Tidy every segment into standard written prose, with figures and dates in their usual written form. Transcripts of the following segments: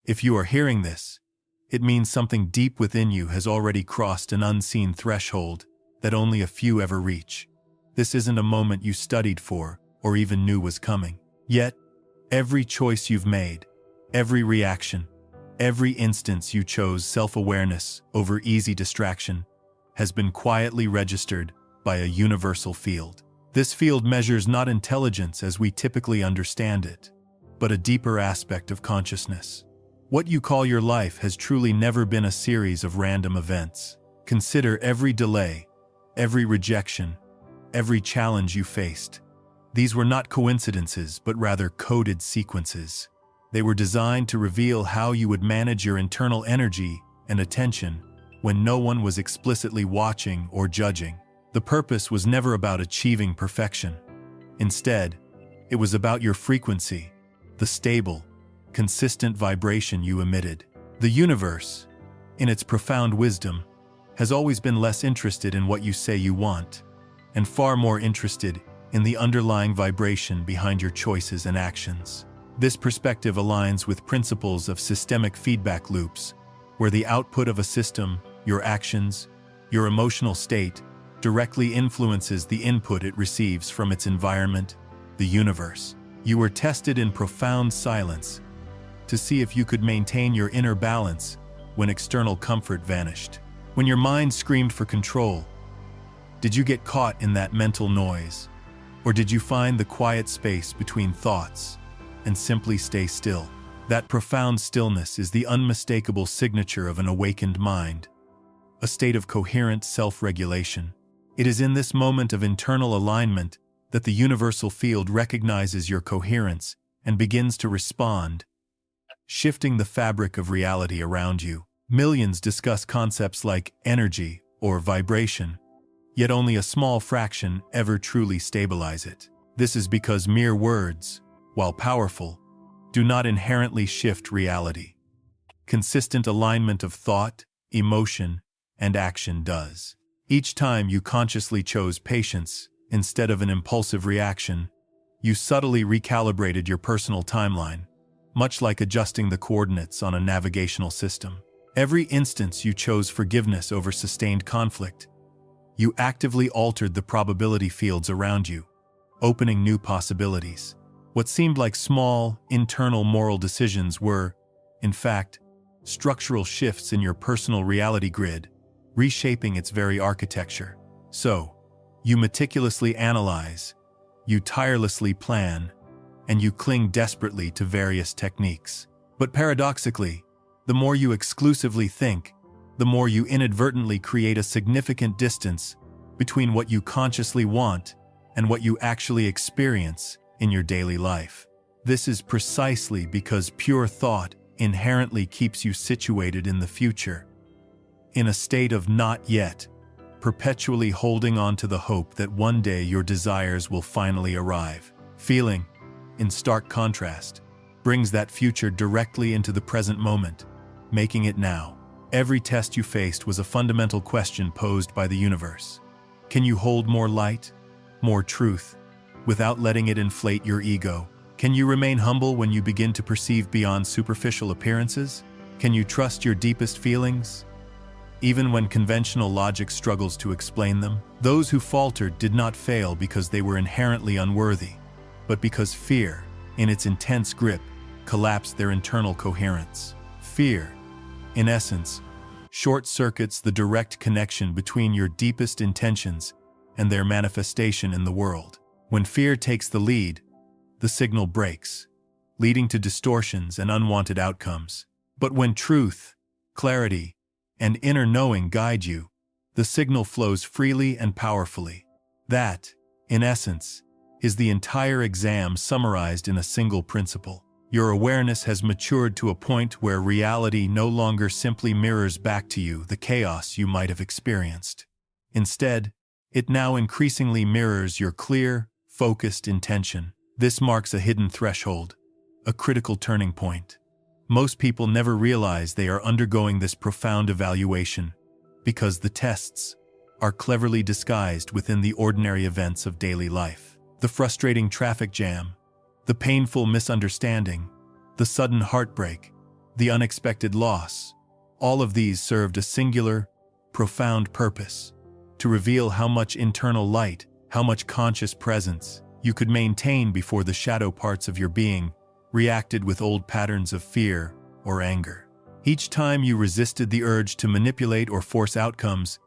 If you are hearing this, it means something deep within you has already crossed an unseen threshold that only a few ever reach. This isn't a moment you studied for or even knew was coming. Yet, every choice you've made, every reaction, every instance you chose self-awareness over easy distraction has been quietly registered by a universal field. This field measures not intelligence as we typically understand it, but a deeper aspect of consciousness. What you call your life has truly never been a series of random events. Consider every delay, every rejection, every challenge you faced. These were not coincidences, but rather coded sequences. They were designed to reveal how you would manage your internal energy and attention when no one was explicitly watching or judging. The purpose was never about achieving perfection. Instead, it was about your frequency, the stable, consistent vibration you emitted. The universe, in its profound wisdom, has always been less interested in what you say you want, and far more interested in the underlying vibration behind your choices and actions. This perspective aligns with principles of systemic feedback loops, where the output of a system, your actions, your emotional state, directly influences the input it receives from its environment, the universe. You were tested in profound silence to see if you could maintain your inner balance when external comfort vanished. When your mind screamed for control, did you get caught in that mental noise? Or did you find the quiet space between thoughts and simply stay still? That profound stillness is the unmistakable signature of an awakened mind, a state of coherent self-regulation. It is in this moment of internal alignment that the universal field recognizes your coherence and begins to respond, shifting the fabric of reality around you. Millions discuss concepts like energy or vibration, yet only a small fraction ever truly stabilize it. This is because mere words, while powerful, do not inherently shift reality. Consistent alignment of thought, emotion, and action does. Each time you consciously chose patience instead of an impulsive reaction, you subtly recalibrated your personal timeline, much like adjusting the coordinates on a navigational system. Every instance you chose forgiveness over sustained conflict, you actively altered the probability fields around you, opening new possibilities. What seemed like small, internal moral decisions were, in fact, structural shifts in your personal reality grid, reshaping its very architecture. So, you meticulously analyze, you tirelessly plan, and you cling desperately to various techniques. But paradoxically, the more you exclusively think, the more you inadvertently create a significant distance between what you consciously want and what you actually experience in your daily life. This is precisely because pure thought inherently keeps you situated in the future, in a state of not yet, perpetually holding on to the hope that one day your desires will finally arrive. Feeling, in stark contrast, brings that future directly into the present moment, making it now. Every test you faced was a fundamental question posed by the universe. Can you hold more light, more truth, without letting it inflate your ego? Can you remain humble when you begin to perceive beyond superficial appearances? Can you trust your deepest feelings, even when conventional logic struggles to explain them? Those who faltered did not fail because they were inherently unworthy, but because fear, in its intense grip, collapsed their internal coherence. Fear, in essence, short-circuits the direct connection between your deepest intentions and their manifestation in the world. When fear takes the lead, the signal breaks, leading to distortions and unwanted outcomes. But when truth, clarity, and inner knowing guide you, the signal flows freely and powerfully. That, in essence, is the entire exam summarized in a single principle. Your awareness has matured to a point where reality no longer simply mirrors back to you the chaos you might have experienced. Instead, it now increasingly mirrors your clear, focused intention. This marks a hidden threshold, a critical turning point. Most people never realize they are undergoing this profound evaluation because the tests are cleverly disguised within the ordinary events of daily life. The frustrating traffic jam, the painful misunderstanding, the sudden heartbreak, the unexpected loss. All of these served a singular, profound purpose: to reveal how much internal light, how much conscious presence you could maintain before the shadow parts of your being reacted with old patterns of fear or anger. Each time you resisted the urge to manipulate or force outcomes,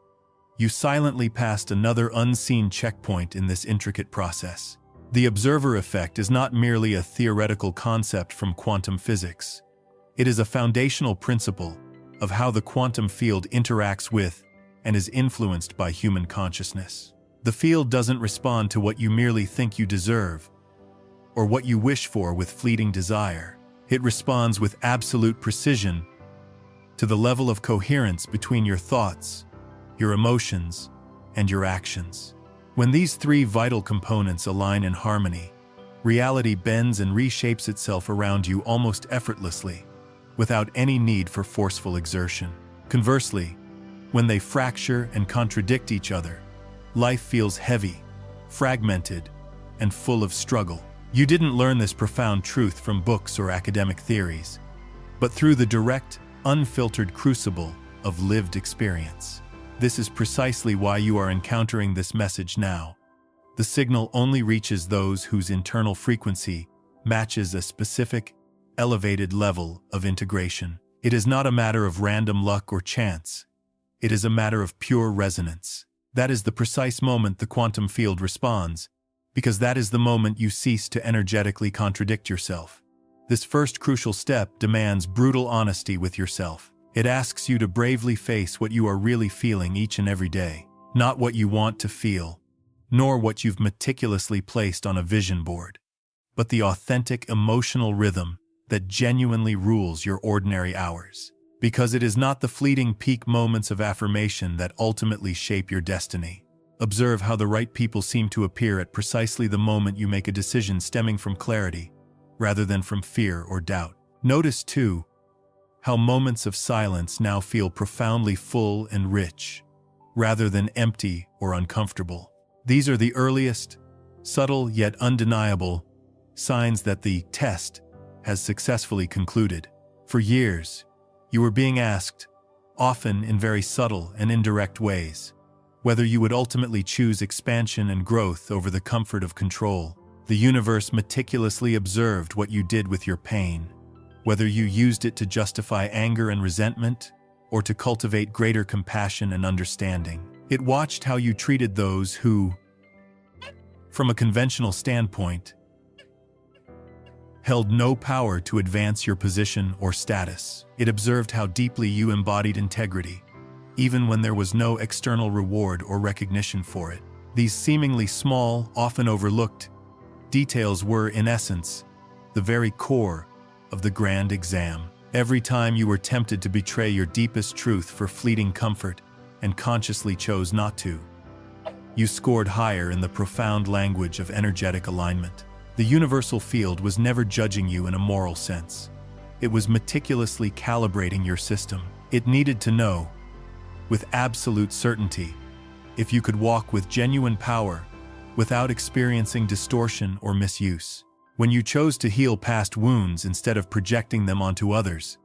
you silently passed another unseen checkpoint in this intricate process. The observer effect is not merely a theoretical concept from quantum physics. It is a foundational principle of how the quantum field interacts with and is influenced by human consciousness. The field doesn't respond to what you merely think you deserve or what you wish for with fleeting desire. It responds with absolute precision to the level of coherence between your thoughts, your emotions, and your actions. When these three vital components align in harmony, reality bends and reshapes itself around you almost effortlessly, without any need for forceful exertion. Conversely, when they fracture and contradict each other, life feels heavy, fragmented, and full of struggle. You didn't learn this profound truth from books or academic theories, but through the direct, unfiltered crucible of lived experience. This is precisely why you are encountering this message now. The signal only reaches those whose internal frequency matches a specific, elevated level of integration. It is not a matter of random luck or chance. It is a matter of pure resonance. That is the precise moment the quantum field responds, because that is the moment you cease to energetically contradict yourself. This first crucial step demands brutal honesty with yourself. It asks you to bravely face what you are really feeling each and every day, not what you want to feel, nor what you've meticulously placed on a vision board, but the authentic emotional rhythm that genuinely rules your ordinary hours. Because it is not the fleeting peak moments of affirmation that ultimately shape your destiny. Observe how the right people seem to appear at precisely the moment you make a decision stemming from clarity, rather than from fear or doubt. Notice, too, how moments of silence now feel profoundly full and rich, rather than empty or uncomfortable. These are the earliest, subtle yet undeniable, signs that the test has successfully concluded. For years, you were being asked, often in very subtle and indirect ways, whether you would ultimately choose expansion and growth over the comfort of control. The universe meticulously observed what you did with your pain, whether you used it to justify anger and resentment or to cultivate greater compassion and understanding. It watched how you treated those who, from a conventional standpoint, held no power to advance your position or status. It observed how deeply you embodied integrity, even when there was no external reward or recognition for it. These seemingly small, often overlooked details were, in essence, the very core of the grand exam. Every time you were tempted to betray your deepest truth for fleeting comfort and consciously chose not to, you scored higher in the profound language of energetic alignment. The universal field was never judging you in a moral sense. It was meticulously calibrating your system. It needed to know, with absolute certainty, if you could walk with genuine power without experiencing distortion or misuse. When you chose to heal past wounds instead of projecting them onto others,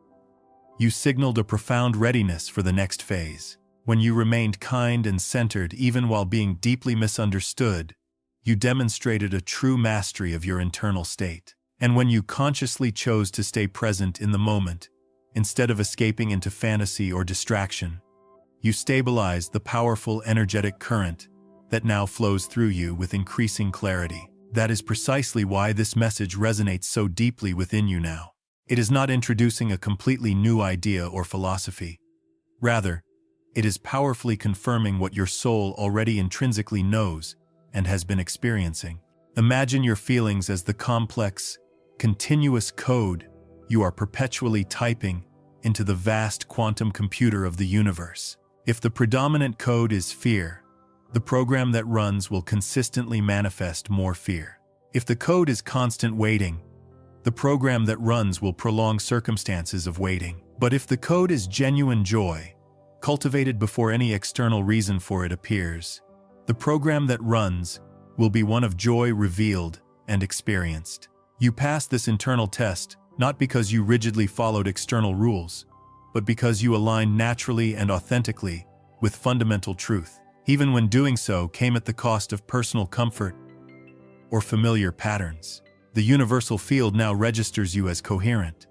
you signaled a profound readiness for the next phase. When you remained kind and centered even while being deeply misunderstood, you demonstrated a true mastery of your internal state. And when you consciously chose to stay present in the moment, instead of escaping into fantasy or distraction, you stabilized the powerful energetic current that now flows through you with increasing clarity. That is precisely why this message resonates so deeply within you now. It is not introducing a completely new idea or philosophy. Rather, it is powerfully confirming what your soul already intrinsically knows and has been experiencing. Imagine your feelings as the complex, continuous code you are perpetually typing into the vast quantum computer of the universe. If the predominant code is fear, the program that runs will consistently manifest more fear. If the code is constant waiting, the program that runs will prolong circumstances of waiting. But if the code is genuine joy, cultivated before any external reason for it appears, the program that runs will be one of joy revealed and experienced. You pass this internal test not because you rigidly followed external rules, but because you aligned naturally and authentically with fundamental truth, even when doing so came at the cost of personal comfort or familiar patterns. The universal field now registers you as coherent.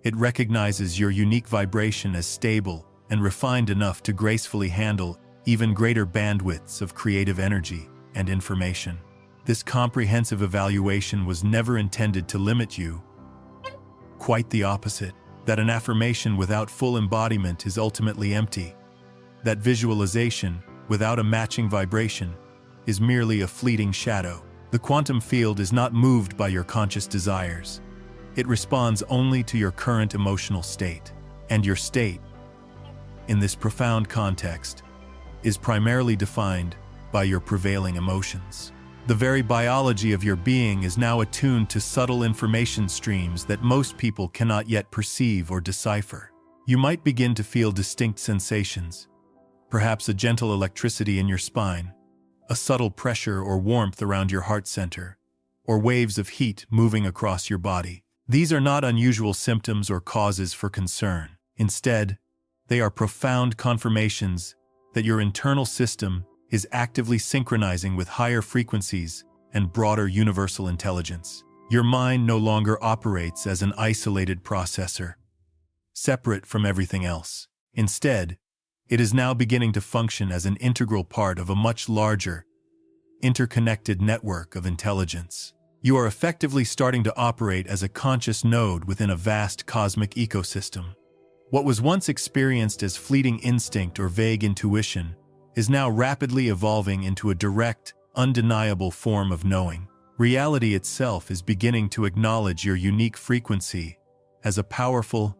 It recognizes your unique vibration as stable and refined enough to gracefully handle even greater bandwidths of creative energy and information. This comprehensive evaluation was never intended to limit you. Quite the opposite. That an affirmation without full embodiment is ultimately empty. That visualization, without a matching vibration, is merely a fleeting shadow. The quantum field is not moved by your conscious desires. It responds only to your current emotional state. And your state, in this profound context, is primarily defined by your prevailing emotions. The very biology of your being is now attuned to subtle information streams that most people cannot yet perceive or decipher. You might begin to feel distinct sensations, perhaps a gentle electricity in your spine, a subtle pressure or warmth around your heart center, or waves of heat moving across your body. These are not unusual symptoms or causes for concern. Instead, they are profound confirmations that your internal system is actively synchronizing with higher frequencies and broader universal intelligence. Your mind no longer operates as an isolated processor, separate from everything else. Instead, it is now beginning to function as an integral part of a much larger, interconnected network of intelligence. You are effectively starting to operate as a conscious node within a vast cosmic ecosystem. What was once experienced as fleeting instinct or vague intuition is now rapidly evolving into a direct, undeniable form of knowing. Reality itself is beginning to acknowledge your unique frequency as a powerful,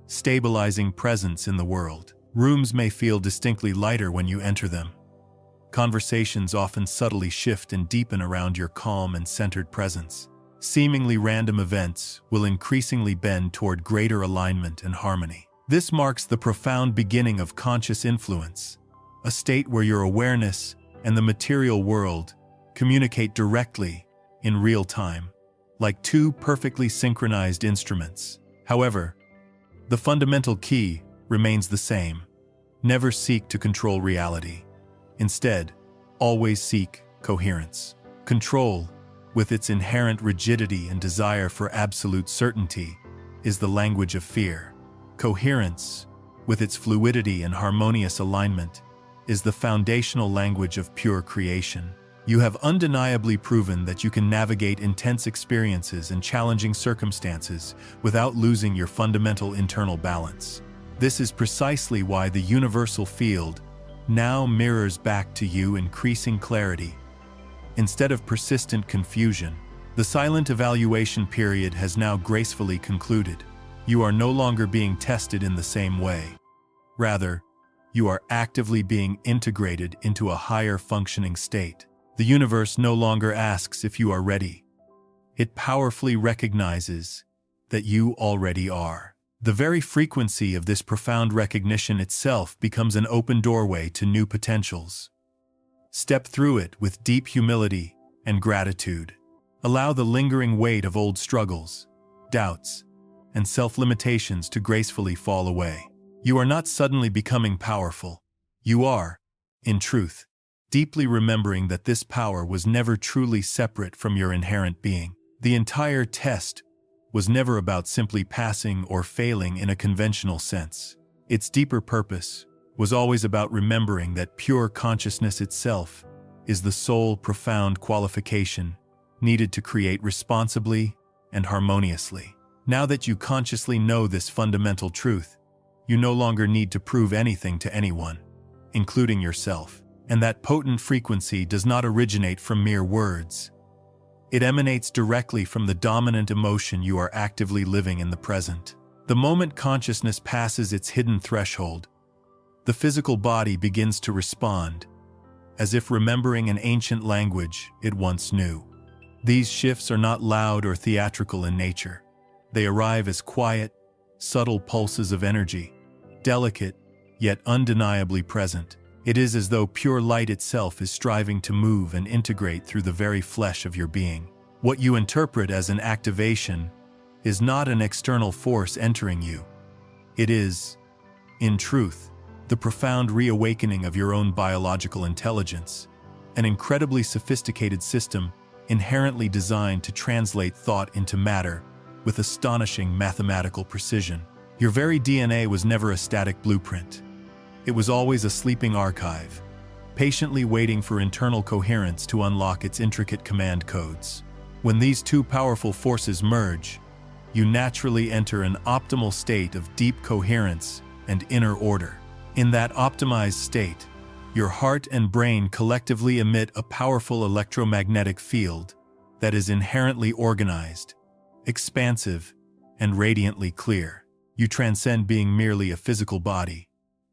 stabilizing presence in the world. Rooms may feel distinctly lighter when you enter them. Conversations often subtly shift and deepen around your calm and centered presence. Seemingly random events will increasingly bend toward greater alignment and harmony. This marks the profound beginning of conscious influence, a state where your awareness and the material world communicate directly in real time, like two perfectly synchronized instruments. However, the fundamental key remains the same. Never seek to control reality. Instead, always seek coherence. Control, with its inherent rigidity and desire for absolute certainty, is the language of fear. Coherence, with its fluidity and harmonious alignment, is the foundational language of pure creation. You have undeniably proven that you can navigate intense experiences and challenging circumstances without losing your fundamental internal balance. This is precisely why the universal field now mirrors back to you increasing clarity. Instead of persistent confusion, the silent evaluation period has now gracefully concluded. You are no longer being tested in the same way. Rather, you are actively being integrated into a higher functioning state. The universe no longer asks if you are ready. It powerfully recognizes that you already are. The very frequency of this profound recognition itself becomes an open doorway to new potentials. Step through it with deep humility and gratitude. Allow the lingering weight of old struggles, doubts, and self-limitations to gracefully fall away. You are not suddenly becoming powerful. You are, in truth, deeply remembering that this power was never truly separate from your inherent being. The entire test was never about simply passing or failing in a conventional sense. Its deeper purpose was always about remembering that pure consciousness itself is the sole profound qualification needed to create responsibly and harmoniously. Now that you consciously know this fundamental truth, you no longer need to prove anything to anyone, including yourself. And that potent frequency does not originate from mere words. It emanates directly from the dominant emotion you are actively living in the present. The moment consciousness passes its hidden threshold, the physical body begins to respond, as if remembering an ancient language it once knew. These shifts are not loud or theatrical in nature. They arrive as quiet, subtle pulses of energy, delicate, yet undeniably present. It is as though pure light itself is striving to move and integrate through the very flesh of your being. What you interpret as an activation is not an external force entering you. It is, in truth, the profound reawakening of your own biological intelligence, an incredibly sophisticated system inherently designed to translate thought into matter with astonishing mathematical precision. Your very DNA was never a static blueprint. It was always a sleeping archive, patiently waiting for internal coherence to unlock its intricate command codes. When these two powerful forces merge, you naturally enter an optimal state of deep coherence and inner order. In that optimized state, your heart and brain collectively emit a powerful electromagnetic field that is inherently organized, expansive, and radiantly clear. You transcend being merely a physical body.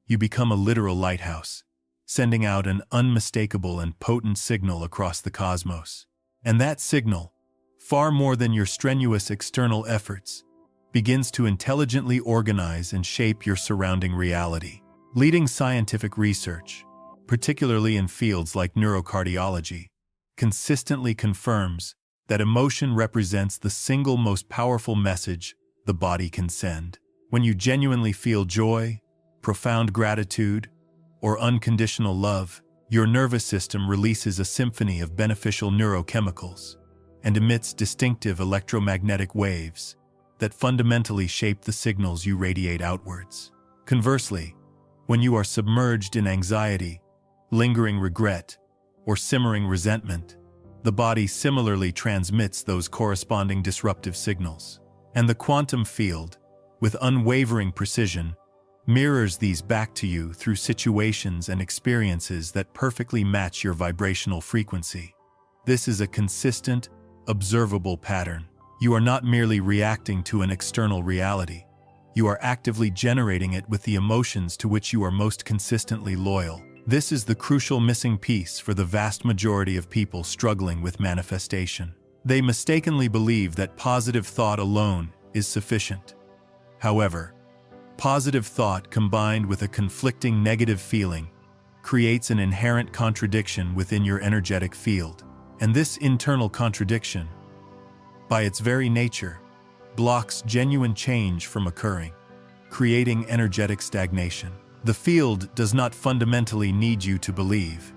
You become a literal lighthouse, sending out an unmistakable and potent signal across the cosmos. And that signal, far more than your strenuous external efforts, begins to intelligently organize and shape your surrounding reality. Leading scientific research, particularly in fields like neurocardiology, consistently confirms that emotion represents the single most powerful message the body can send. When you genuinely feel joy, profound gratitude, or unconditional love, your nervous system releases a symphony of beneficial neurochemicals and emits distinctive electromagnetic waves that fundamentally shape the signals you radiate outwards. Conversely, when you are submerged in anxiety, lingering regret, or simmering resentment, the body similarly transmits those corresponding disruptive signals. And the quantum field, with unwavering precision, mirrors these back to you through situations and experiences that perfectly match your vibrational frequency. This is a consistent, observable pattern. You are not merely reacting to an external reality. You are actively generating it with the emotions to which you are most consistently loyal. This is the crucial missing piece for the vast majority of people struggling with manifestation. They mistakenly believe that positive thought alone is sufficient. However, positive thought combined with a conflicting negative feeling creates an inherent contradiction within your energetic field. And this internal contradiction, by its very nature, blocks genuine change from occurring, creating energetic stagnation. The field does not fundamentally need you to believe.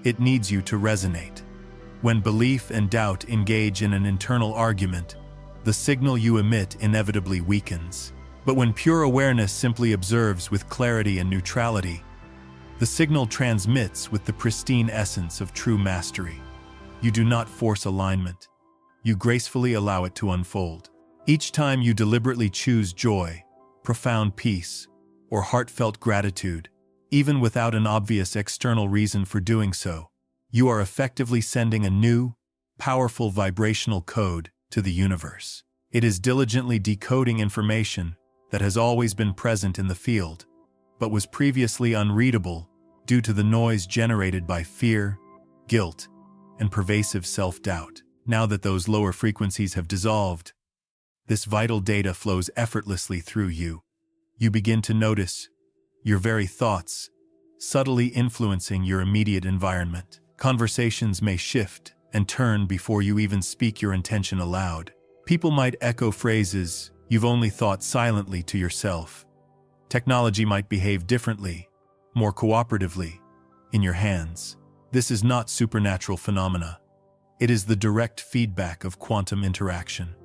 It needs you to resonate. When belief and doubt engage in an internal argument, the signal you emit inevitably weakens. But when pure awareness simply observes with clarity and neutrality, the signal transmits with the pristine essence of true mastery. You do not force alignment. You gracefully allow it to unfold. Each time you deliberately choose joy, profound peace, or heartfelt gratitude, even without an obvious external reason for doing so, you are effectively sending a new, powerful vibrational code to the universe. It is diligently decoding information that has always been present in the field, but was previously unreadable due to the noise generated by fear, guilt, and pervasive self-doubt. Now that those lower frequencies have dissolved, this vital data flows effortlessly through you. You begin to notice your very thoughts subtly influencing your immediate environment. Conversations may shift and turn before you even speak your intention aloud. People might echo phrases you've only thought silently to yourself. Technology might behave differently, more cooperatively, in your hands. This is not supernatural phenomena. It is the direct feedback of quantum interaction.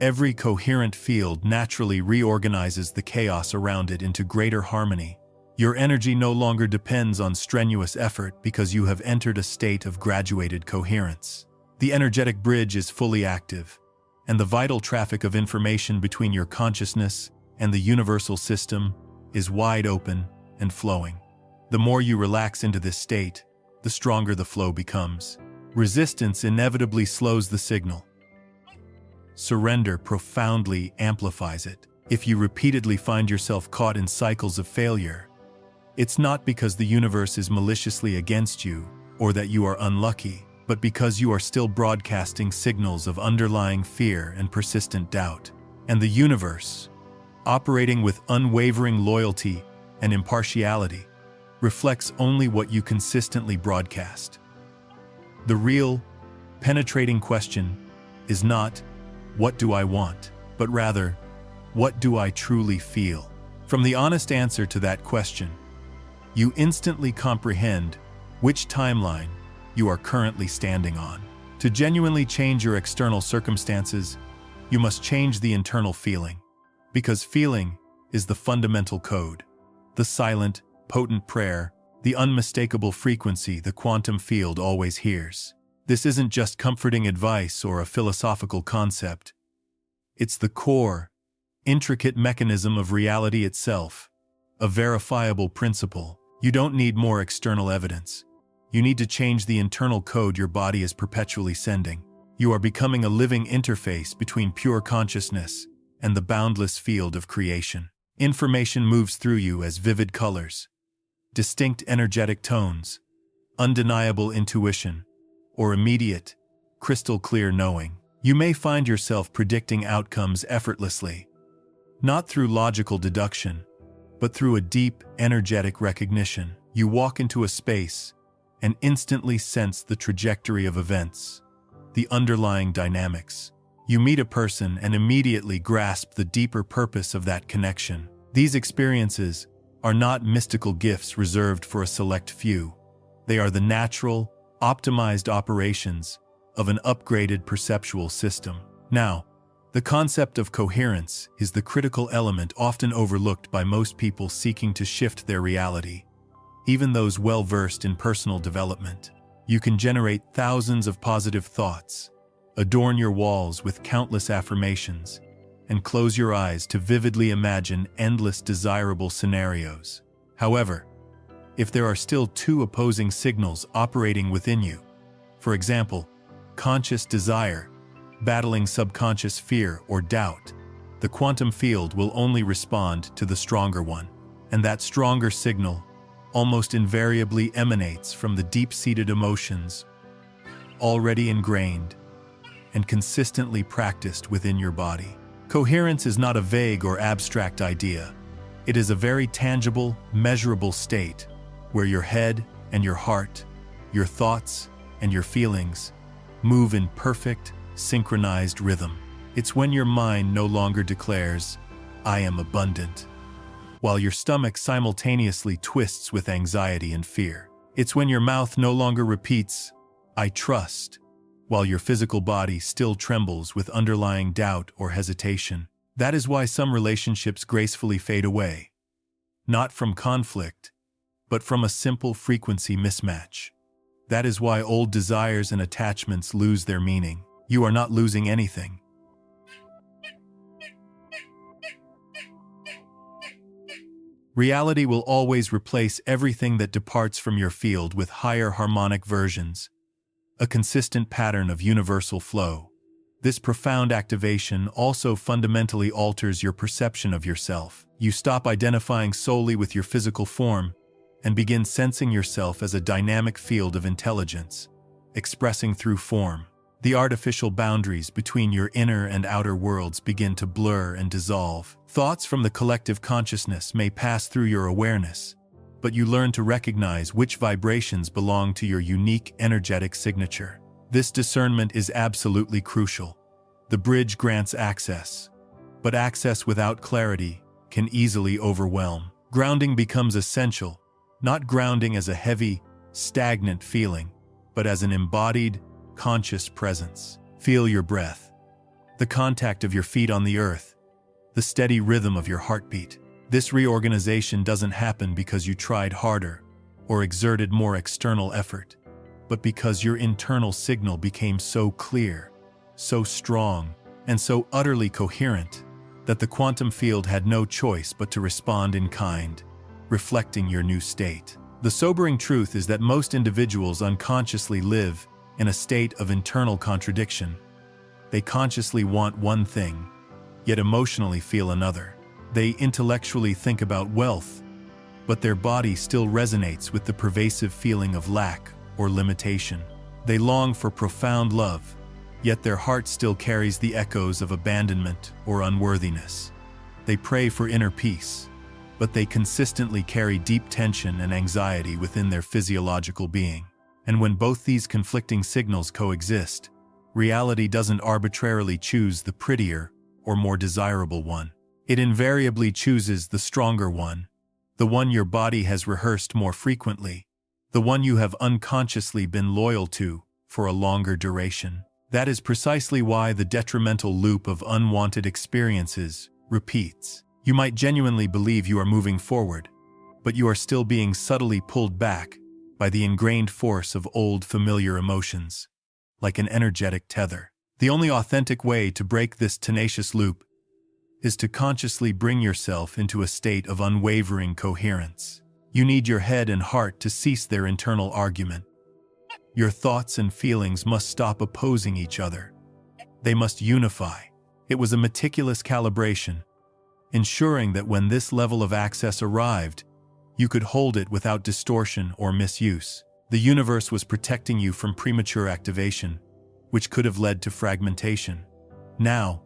Every coherent field naturally reorganizes the chaos around it into greater harmony. Your energy no longer depends on strenuous effort because you have entered a state of graduated coherence. The energetic bridge is fully active, and the vital traffic of information between your consciousness and the universal system is wide open and flowing. The more you relax into this state, the stronger the flow becomes. Resistance inevitably slows the signal. Surrender profoundly amplifies it. If you repeatedly find yourself caught in cycles of failure, it's not because the universe is maliciously against you or that you are unlucky, but because you are still broadcasting signals of underlying fear and persistent doubt. And the universe, operating with unwavering loyalty and impartiality, reflects only what you consistently broadcast. The real, penetrating question is not, "What do I want?" but rather, what do I truly feel? From the honest answer to that question, you instantly comprehend which timeline you are currently standing on. To genuinely change your external circumstances, you must change the internal feeling, because feeling is the fundamental code, the silent, potent prayer, the unmistakable frequency the quantum field always hears. This isn't just comforting advice or a philosophical concept. It's the core, intricate mechanism of reality itself, a verifiable principle. You don't need more external evidence. You need to change the internal code your body is perpetually sending. You are becoming a living interface between pure consciousness and the boundless field of creation. Information moves through you as vivid colors, distinct energetic tones, undeniable intuition, or immediate, crystal-clear knowing. You may find yourself predicting outcomes effortlessly, not through logical deduction, but through a deep, energetic recognition. You walk into a space and instantly sense the trajectory of events, the underlying dynamics. You meet a person and immediately grasp the deeper purpose of that connection. These experiences are not mystical gifts reserved for a select few. They are the natural, optimized operations of an upgraded perceptual system. Now, the concept of coherence is the critical element often overlooked by most people seeking to shift their reality, even those well-versed in personal development. You can generate thousands of positive thoughts, adorn your walls with countless affirmations, and close your eyes to vividly imagine endless desirable scenarios. However, if there are still two opposing signals operating within you, for example, conscious desire battling subconscious fear or doubt, the quantum field will only respond to the stronger one. And that stronger signal almost invariably emanates from the deep-seated emotions already ingrained and consistently practiced within your body. Coherence is not a vague or abstract idea. It is a very tangible, measurable state where your head and your heart, your thoughts and your feelings move in perfect, synchronized rhythm. It's when your mind no longer declares, "I am abundant," while your stomach simultaneously twists with anxiety and fear. It's when your mouth no longer repeats, "I trust," while your physical body still trembles with underlying doubt or hesitation. That is why some relationships gracefully fade away, not from conflict, but from a simple frequency mismatch. That is why old desires and attachments lose their meaning. You are not losing anything. Reality will always replace everything that departs from your field with higher harmonic versions, a consistent pattern of universal flow. This profound activation also fundamentally alters your perception of yourself. You stop identifying solely with your physical form and begin sensing yourself as a dynamic field of intelligence, expressing through form. The artificial boundaries between your inner and outer worlds begin to blur and dissolve. Thoughts from the collective consciousness may pass through your awareness, but you learn to recognize which vibrations belong to your unique energetic signature. This discernment is absolutely crucial. The bridge grants access, but access without clarity can easily overwhelm. Grounding becomes essential, not grounding as a heavy, stagnant feeling, but as an embodied, conscious presence. Feel your breath, the contact of your feet on the earth, the steady rhythm of your heartbeat. This reorganization doesn't happen because you tried harder or exerted more external effort, but because your internal signal became so clear, so strong, and so utterly coherent that the quantum field had no choice but to respond in kind, reflecting your new state. The sobering truth is that most individuals unconsciously live in a state of internal contradiction. They consciously want one thing, yet emotionally feel another. They intellectually think about wealth, but their body still resonates with the pervasive feeling of lack or limitation. They long for profound love, yet their heart still carries the echoes of abandonment or unworthiness. They pray for inner peace, but they consistently carry deep tension and anxiety within their physiological being. And when both these conflicting signals coexist, reality doesn't arbitrarily choose the prettier or more desirable one. It invariably chooses the stronger one, the one your body has rehearsed more frequently, the one you have unconsciously been loyal to for a longer duration. That is precisely why the detrimental loop of unwanted experiences repeats. You might genuinely believe you are moving forward, but you are still being subtly pulled back by the ingrained force of old familiar emotions, like an energetic tether. The only authentic way to break this tenacious loop is to consciously bring yourself into a state of unwavering coherence. You need your head and heart to cease their internal argument. Your thoughts and feelings must stop opposing each other. They must unify. It was a meticulous calibration, ensuring that when this level of access arrived, you could hold it without distortion or misuse. The universe was protecting you from premature activation, which could have led to fragmentation. Now,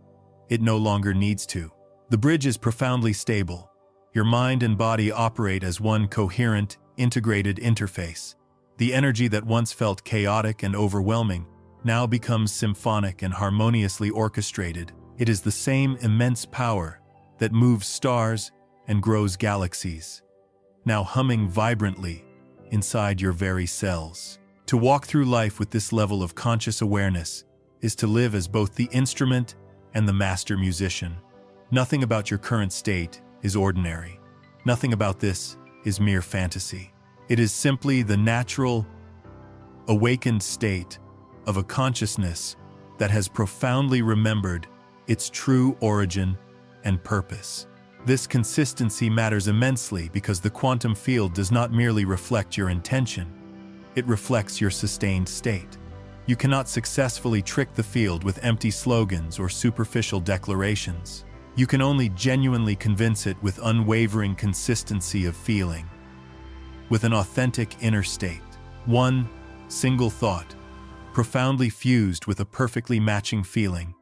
it no longer needs to. The bridge is profoundly stable. Your mind and body operate as one coherent, integrated interface. The energy that once felt chaotic and overwhelming now becomes symphonic and harmoniously orchestrated. It is the same immense power that moves stars and grows galaxies, now humming vibrantly inside your very cells. To walk through life with this level of conscious awareness is to live as both the instrument and the master musician. Nothing about your current state is ordinary. Nothing about this is mere fantasy. It is simply the natural, awakened state of a consciousness that has profoundly remembered its true origin and purpose. This consistency matters immensely because the quantum field does not merely reflect your intention, it reflects your sustained state. You cannot successfully trick the field with empty slogans or superficial declarations. You can only genuinely convince it with unwavering consistency of feeling, with an authentic inner state. One single thought, profoundly fused with a perfectly matching feeling,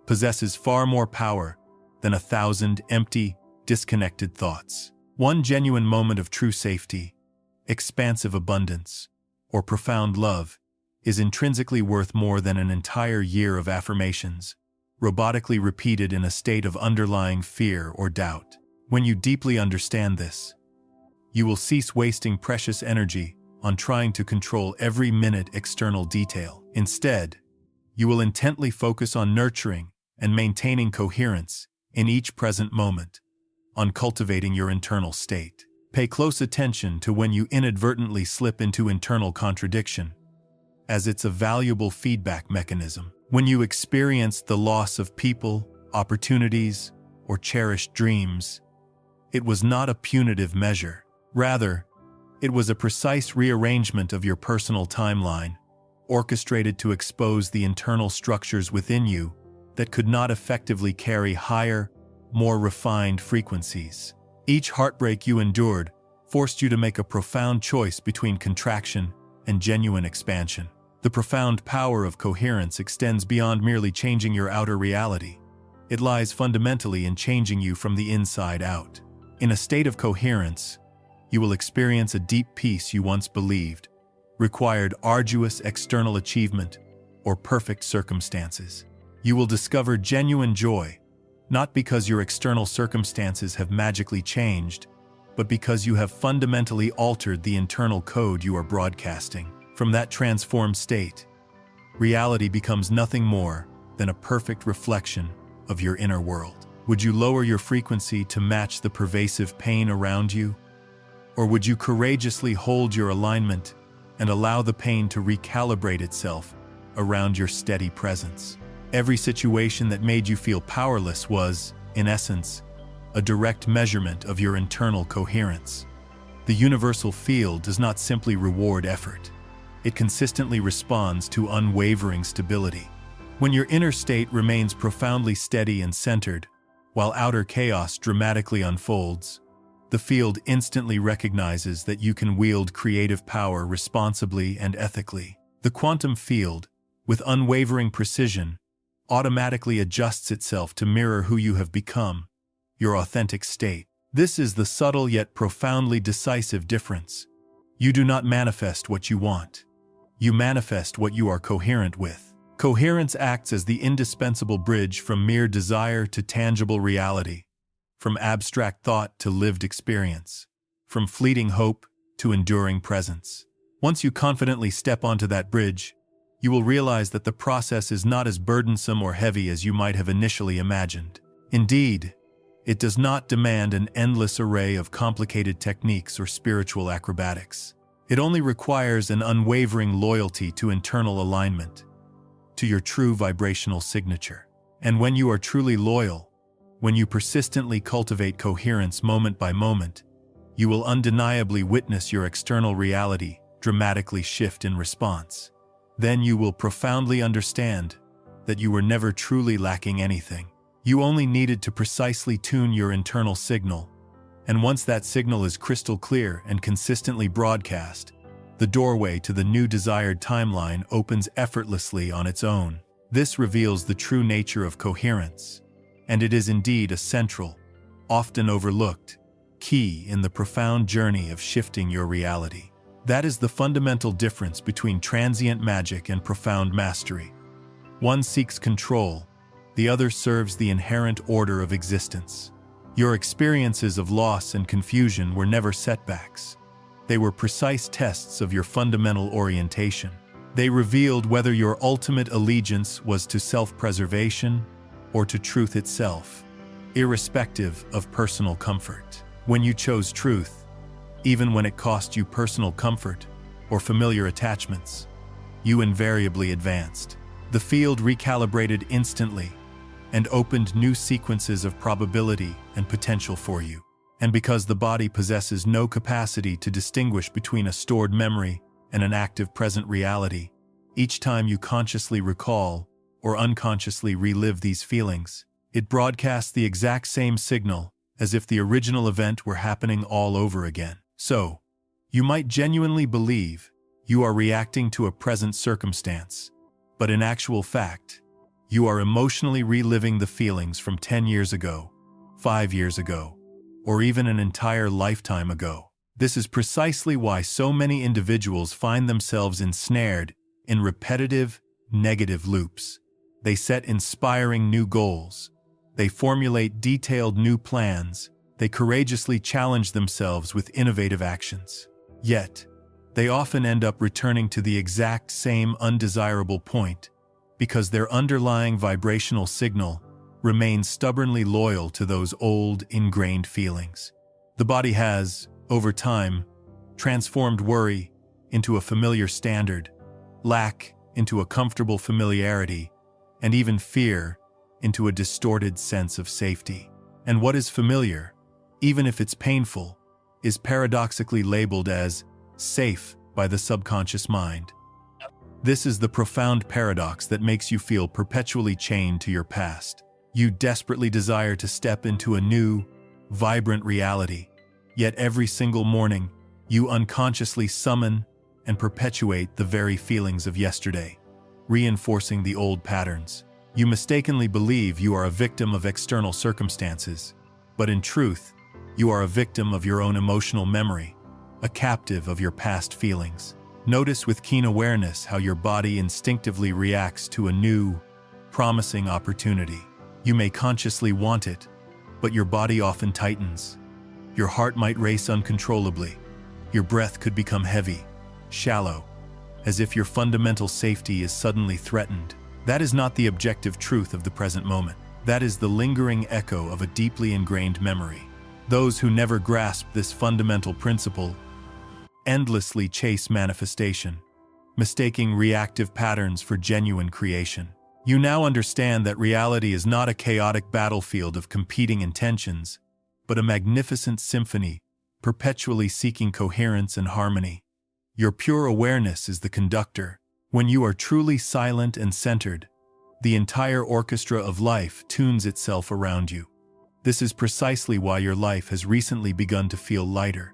possesses far more power than 1,000 empty, disconnected thoughts. One genuine moment of true safety, expansive abundance, or profound love is intrinsically worth more than an entire year of affirmations, robotically repeated in a state of underlying fear or doubt. When you deeply understand this, you will cease wasting precious energy on trying to control every minute external detail. Instead, you will intently focus on nurturing and maintaining coherence in each present moment, on cultivating your internal state. Pay close attention to when you inadvertently slip into internal contradiction, as it's a valuable feedback mechanism. When you experience the loss of people, opportunities, or cherished dreams, it was not a punitive measure. Rather, it was a precise rearrangement of your personal timeline, orchestrated to expose the internal structures within you that could not effectively carry higher, more refined frequencies. Each heartbreak you endured forced you to make a profound choice between contraction and genuine expansion. The profound power of coherence extends beyond merely changing your outer reality. It lies fundamentally in changing you from the inside out. In a state of coherence, you will experience a deep peace you once believed required arduous external achievement or perfect circumstances. You will discover genuine joy, not because your external circumstances have magically changed, but because you have fundamentally altered the internal code you are broadcasting. From that transformed state, reality becomes nothing more than a perfect reflection of your inner world. Would you lower your frequency to match the pervasive pain around you? Or would you courageously hold your alignment and allow the pain to recalibrate itself around your steady presence? Every situation that made you feel powerless was, in essence, a direct measurement of your internal coherence. The universal field does not simply reward effort. It consistently responds to unwavering stability. When your inner state remains profoundly steady and centered, while outer chaos dramatically unfolds, the field instantly recognizes that you can wield creative power responsibly and ethically. The quantum field, with unwavering precision, automatically adjusts itself to mirror who you have become, your authentic state. This is the subtle yet profoundly decisive difference. You do not manifest what you want. You manifest what you are coherent with. Coherence acts as the indispensable bridge from mere desire to tangible reality, from abstract thought to lived experience, from fleeting hope to enduring presence. Once you confidently step onto that bridge, you will realize that the process is not as burdensome or heavy as you might have initially imagined. Indeed, it does not demand an endless array of complicated techniques or spiritual acrobatics. It only requires an unwavering loyalty to internal alignment, to your true vibrational signature. And when you are truly loyal, when you persistently cultivate coherence moment by moment, you will undeniably witness your external reality dramatically shift in response. Then you will profoundly understand that you were never truly lacking anything. You only needed to precisely tune your internal signal, and once that signal is crystal clear and consistently broadcast, the doorway to the new desired timeline opens effortlessly on its own. This reveals the true nature of coherence, and it is indeed a central, often overlooked, key in the profound journey of shifting your reality. That is the fundamental difference between transient magic and profound mastery. One seeks control, the other serves the inherent order of existence. Your experiences of loss and confusion were never setbacks. They were precise tests of your fundamental orientation. They revealed whether your ultimate allegiance was to self-preservation or to truth itself, irrespective of personal comfort. When you chose truth, even when it cost you personal comfort or familiar attachments, you invariably advanced. The field recalibrated instantly and opened new sequences of probability and potential for you. And because the body possesses no capacity to distinguish between a stored memory and an active present reality, each time you consciously recall or unconsciously relive these feelings, it broadcasts the exact same signal as if the original event were happening all over again. So, you might genuinely believe you are reacting to a present circumstance, but in actual fact, you are emotionally reliving the feelings from 10 years ago, 5 years ago, or even an entire lifetime ago. This is precisely why so many individuals find themselves ensnared in repetitive, negative loops. They set inspiring new goals. They formulate detailed new plans. They courageously challenge themselves with innovative actions. Yet, they often end up returning to the exact same undesirable point because their underlying vibrational signal remains stubbornly loyal to those old, ingrained feelings. The body has, over time, transformed worry into a familiar standard, lack into a comfortable familiarity, and even fear into a distorted sense of safety. And what is familiar, even if it's painful, is paradoxically labeled as safe by the subconscious mind. This is the profound paradox that makes you feel perpetually chained to your past. You desperately desire to step into a new, vibrant reality, yet every single morning, you unconsciously summon and perpetuate the very feelings of yesterday, reinforcing the old patterns. You mistakenly believe you are a victim of external circumstances, but in truth, you are a victim of your own emotional memory, a captive of your past feelings. Notice with keen awareness how your body instinctively reacts to a new, promising opportunity. You may consciously want it, but your body often tightens. Your heart might race uncontrollably. Your breath could become heavy, shallow, as if your fundamental safety is suddenly threatened. That is not the objective truth of the present moment. That is the lingering echo of a deeply ingrained memory. Those who never grasp this fundamental principle endlessly chase manifestation, mistaking reactive patterns for genuine creation. You now understand that reality is not a chaotic battlefield of competing intentions, but a magnificent symphony, perpetually seeking coherence and harmony. Your pure awareness is the conductor. When you are truly silent and centered, the entire orchestra of life tunes itself around you. This is precisely why your life has recently begun to feel lighter,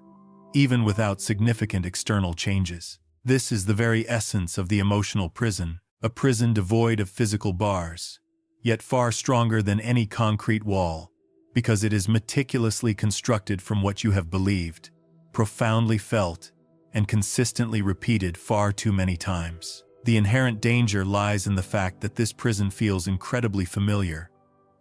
even without significant external changes. This is the very essence of the emotional prison, a prison devoid of physical bars, yet far stronger than any concrete wall, because it is meticulously constructed from what you have believed, profoundly felt, and consistently repeated far too many times. The inherent danger lies in the fact that this prison feels incredibly familiar,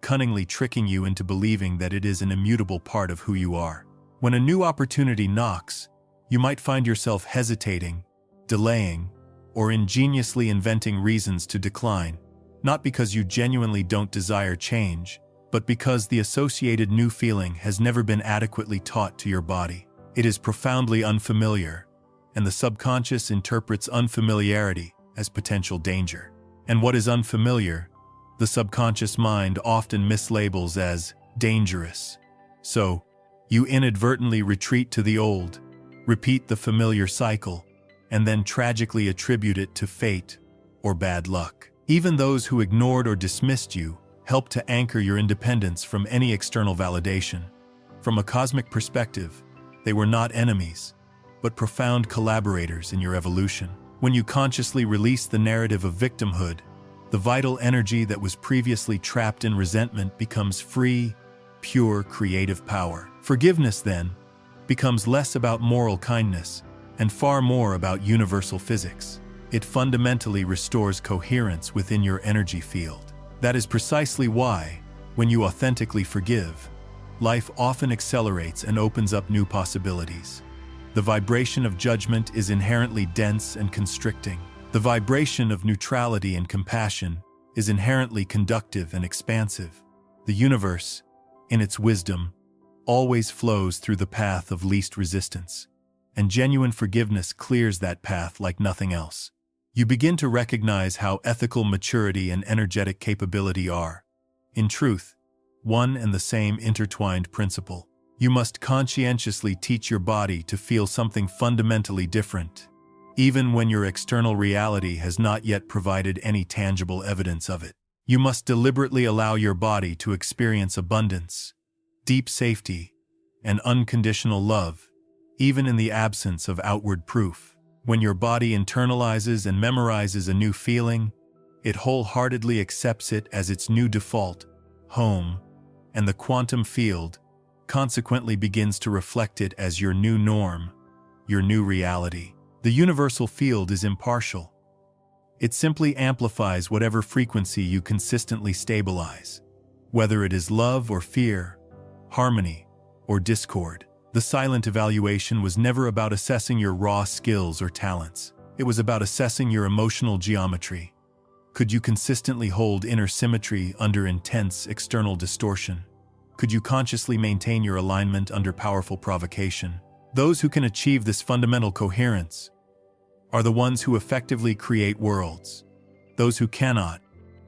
cunningly tricking you into believing that it is an immutable part of who you are. When a new opportunity knocks, you might find yourself hesitating, delaying, or ingeniously inventing reasons to decline, not because you genuinely don't desire change, but because the associated new feeling has never been adequately taught to your body. It is profoundly unfamiliar, and the subconscious interprets unfamiliarity as potential danger. And what is unfamiliar, the subconscious mind often mislabels as dangerous. So, you inadvertently retreat to the old, repeat the familiar cycle, and then tragically attribute it to fate or bad luck. Even those who ignored or dismissed you help to anchor your independence from any external validation. From a cosmic perspective, they were not enemies, but profound collaborators in your evolution. When you consciously release the narrative of victimhood, the vital energy that was previously trapped in resentment becomes free, pure, creative power. Forgiveness, then, becomes less about moral kindness and far more about universal physics. It fundamentally restores coherence within your energy field. That is precisely why, when you authentically forgive, life often accelerates and opens up new possibilities. The vibration of judgment is inherently dense and constricting. The vibration of neutrality and compassion is inherently conductive and expansive. The universe, in its wisdom, always flows through the path of least resistance, and genuine forgiveness clears that path like nothing else. You begin to recognize how ethical maturity and energetic capability are, in truth, one and the same intertwined principle. You must conscientiously teach your body to feel something fundamentally different, even when your external reality has not yet provided any tangible evidence of it. You must deliberately allow your body to experience abundance, deep safety, and unconditional love, even in the absence of outward proof. When your body internalizes and memorizes a new feeling, it wholeheartedly accepts it as its new default, home, and the quantum field consequently begins to reflect it as your new norm, your new reality. The universal field is impartial. It simply amplifies whatever frequency you consistently stabilize, whether it is love or fear, harmony or discord. The silent evaluation was never about assessing your raw skills or talents. It was about assessing your emotional geometry. Could you consistently hold inner symmetry under intense external distortion? Could you consciously maintain your alignment under powerful provocation? Those who can achieve this fundamental coherence are the ones who effectively create worlds. Those who cannot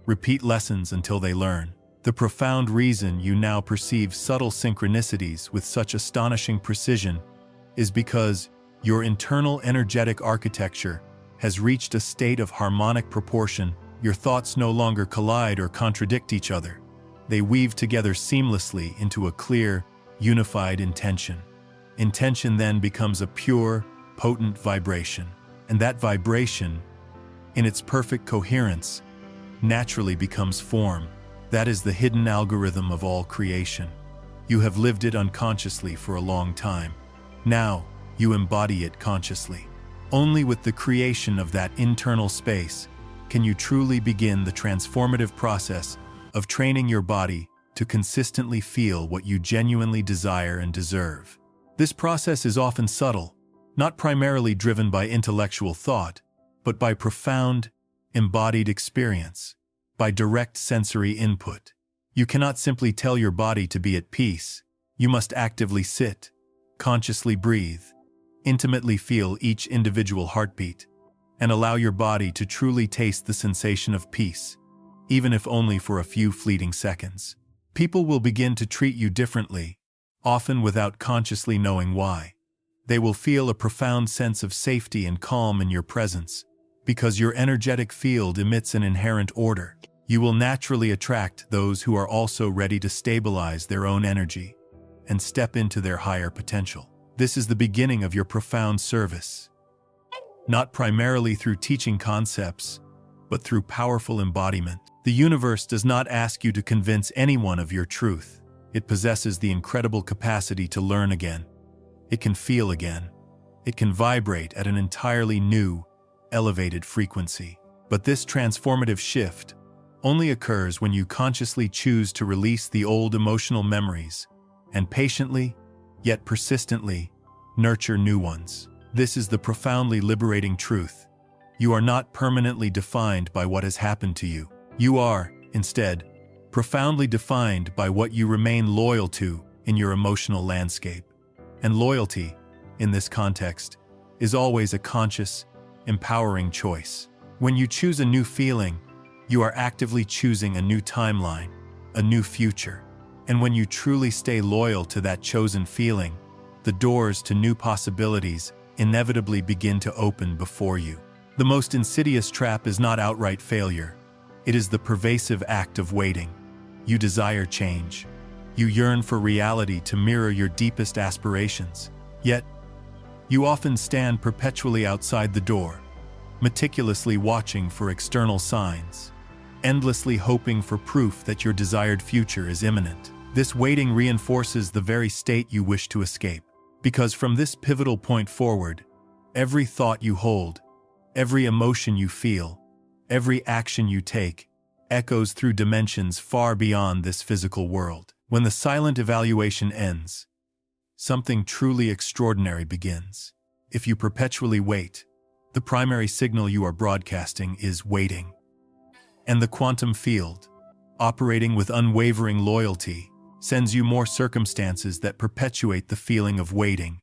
repeat lessons until they learn. The profound reason you now perceive subtle synchronicities with such astonishing precision is because your internal energetic architecture has reached a state of harmonic proportion. Your thoughts no longer collide or contradict each other. They weave together seamlessly into a clear, unified intention. Intention then becomes a pure, potent vibration. And that vibration, in its perfect coherence, naturally becomes form. That is the hidden algorithm of all creation. You have lived it unconsciously for a long time. Now, you embody it consciously. Only with the creation of that internal space can you truly begin the transformative process of training your body to consistently feel what you genuinely desire and deserve. This process is often subtle, not primarily driven by intellectual thought, but by profound, embodied experience, by direct sensory input. You cannot simply tell your body to be at peace. You must actively sit, consciously breathe, intimately feel each individual heartbeat, and allow your body to truly taste the sensation of peace, even if only for a few fleeting seconds. People will begin to treat you differently, often without consciously knowing why. They will feel a profound sense of safety and calm in your presence, because your energetic field emits an inherent order. You will naturally attract those who are also ready to stabilize their own energy and step into their higher potential. This is the beginning of your profound service, not primarily through teaching concepts, but through powerful embodiment. The universe does not ask you to convince anyone of your truth. It possesses the incredible capacity to learn again. It can feel again. It can vibrate at an entirely new, elevated frequency. But this transformative shift only occurs when you consciously choose to release the old emotional memories and patiently, yet persistently, nurture new ones. This is the profoundly liberating truth. You are not permanently defined by what has happened to you. You are, instead, profoundly defined by what you remain loyal to in your emotional landscape. And loyalty, in this context, is always a conscious, empowering choice. When you choose a new feeling, you are actively choosing a new timeline, a new future. And when you truly stay loyal to that chosen feeling, the doors to new possibilities inevitably begin to open before you. The most insidious trap is not outright failure. It is the pervasive act of waiting. You desire change. You yearn for reality to mirror your deepest aspirations. Yet, you often stand perpetually outside the door, meticulously watching for external signs, endlessly hoping for proof that your desired future is imminent. This waiting reinforces the very state you wish to escape, because from this pivotal point forward, every thought you hold, every emotion you feel, every action you take, echoes through dimensions far beyond this physical world. When the silent evaluation ends, something truly extraordinary begins. If you perpetually wait, the primary signal you are broadcasting is waiting. And the quantum field, operating with unwavering loyalty, sends you more circumstances that perpetuate the feeling of waiting,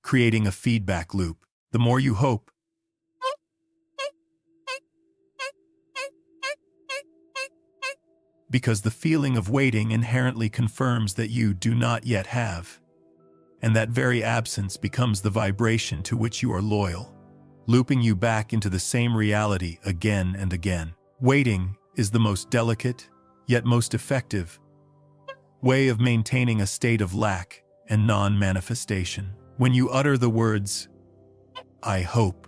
creating a feedback loop. The more you hope, because the feeling of waiting inherently confirms that you do not yet have, and that very absence becomes the vibration to which you are loyal, looping you back into the same reality again and again. Waiting is the most delicate, yet most effective, way of maintaining a state of lack and non-manifestation. When you utter the words, "I hope,"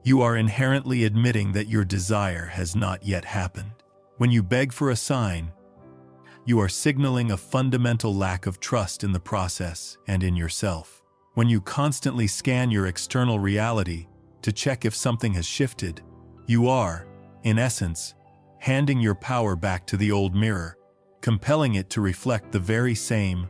you are inherently admitting that your desire has not yet happened. When you beg for a sign, you are signaling a fundamental lack of trust in the process and in yourself. When you constantly scan your external reality to check if something has shifted, you are, in essence, handing your power back to the old mirror, compelling it to reflect the very same,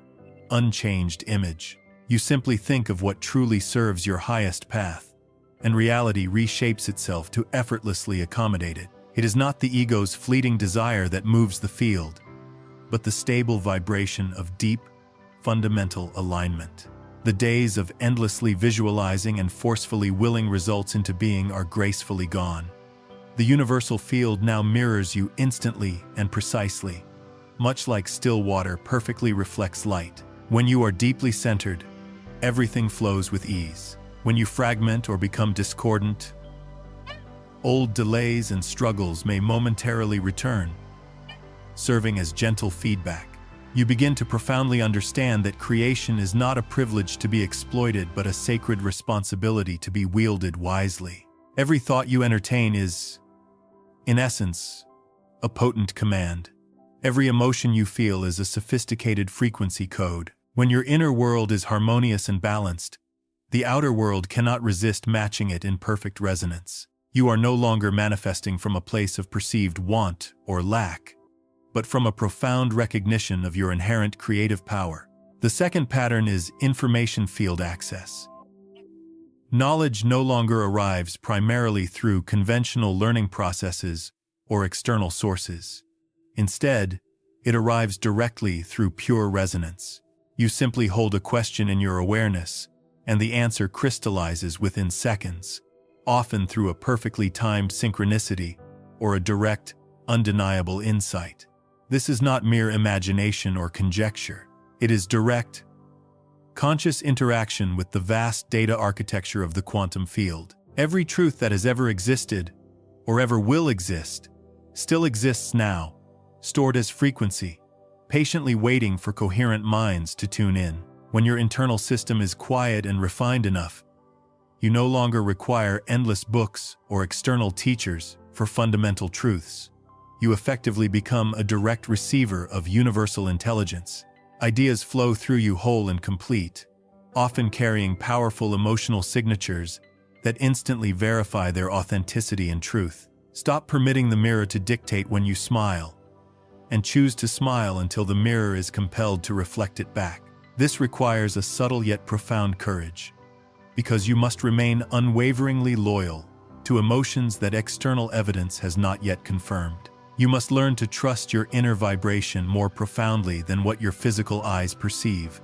unchanged image. You simply think of what truly serves your highest path, and reality reshapes itself to effortlessly accommodate it. It is not the ego's fleeting desire that moves the field, but the stable vibration of deep, fundamental alignment. The days of endlessly visualizing and forcefully willing results into being are gracefully gone. The universal field now mirrors you instantly and precisely, much like still water perfectly reflects light. When you are deeply centered, everything flows with ease. When you fragment or become discordant, old delays and struggles may momentarily return, serving as gentle feedback. You begin to profoundly understand that creation is not a privilege to be exploited but a sacred responsibility to be wielded wisely. Every thought you entertain is, in essence, a potent command. Every emotion you feel is a sophisticated frequency code. When your inner world is harmonious and balanced, the outer world cannot resist matching it in perfect resonance. You are no longer manifesting from a place of perceived want or lack, but from a profound recognition of your inherent creative power. The second pattern is information field access. Knowledge no longer arrives primarily through conventional learning processes or external sources. Instead, it arrives directly through pure resonance. You simply hold a question in your awareness, and the answer crystallizes within seconds, often through a perfectly timed synchronicity or a direct, undeniable insight. This is not mere imagination or conjecture. It is direct, conscious interaction with the vast data architecture of the quantum field. Every truth that has ever existed, or ever will exist, still exists now, stored as frequency, patiently waiting for coherent minds to tune in. When your internal system is quiet and refined enough, you no longer require endless books or external teachers for fundamental truths. You effectively become a direct receiver of universal intelligence. Ideas flow through you whole and complete, often carrying powerful emotional signatures that instantly verify their authenticity and truth. Stop permitting the mirror to dictate when you smile, and choose to smile until the mirror is compelled to reflect it back. This requires a subtle yet profound courage, because you must remain unwaveringly loyal to emotions that external evidence has not yet confirmed. You must learn to trust your inner vibration more profoundly than what your physical eyes perceive,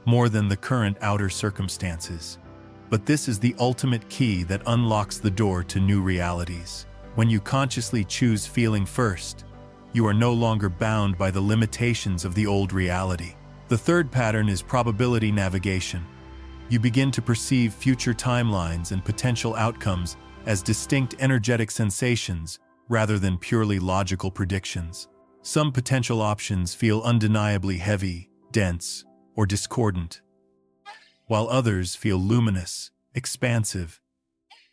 more than the current outer circumstances. But this is the ultimate key that unlocks the door to new realities. When you consciously choose feeling first, you are no longer bound by the limitations of the old reality. The third pattern is probability navigation. You begin to perceive future timelines and potential outcomes as distinct energetic sensations rather than purely logical predictions. Some potential options feel undeniably heavy, dense, or discordant, while others feel luminous, expansive,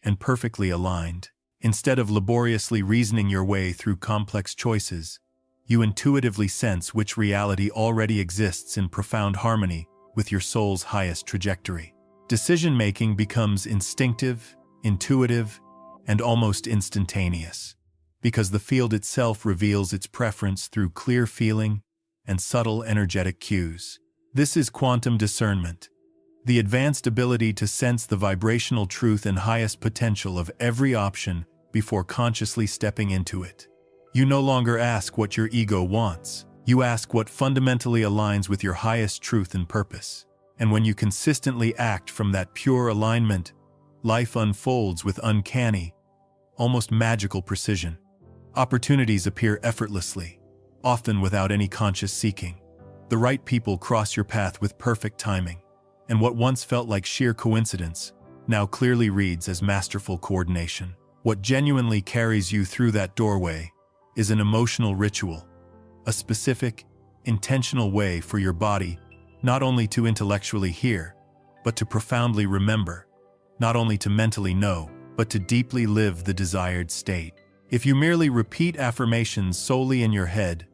and perfectly aligned. Instead of laboriously reasoning your way through complex choices, you intuitively sense which reality already exists in profound harmony with your soul's highest trajectory. Decision-making becomes instinctive, intuitive, and almost instantaneous, because the field itself reveals its preference through clear feeling and subtle energetic cues. This is quantum discernment, the advanced ability to sense the vibrational truth and highest potential of every option before consciously stepping into it. You no longer ask what your ego wants. You ask what fundamentally aligns with your highest truth and purpose. And when you consistently act from that pure alignment, life unfolds with uncanny, almost magical precision. Opportunities appear effortlessly, often without any conscious seeking. The right people cross your path with perfect timing, and what once felt like sheer coincidence now clearly reads as masterful coordination. What genuinely carries you through that doorway is an emotional ritual, a specific, intentional way for your body not only to intellectually hear, but to profoundly remember, not only to mentally know, but to deeply live the desired state. If you merely repeat affirmations solely in your head,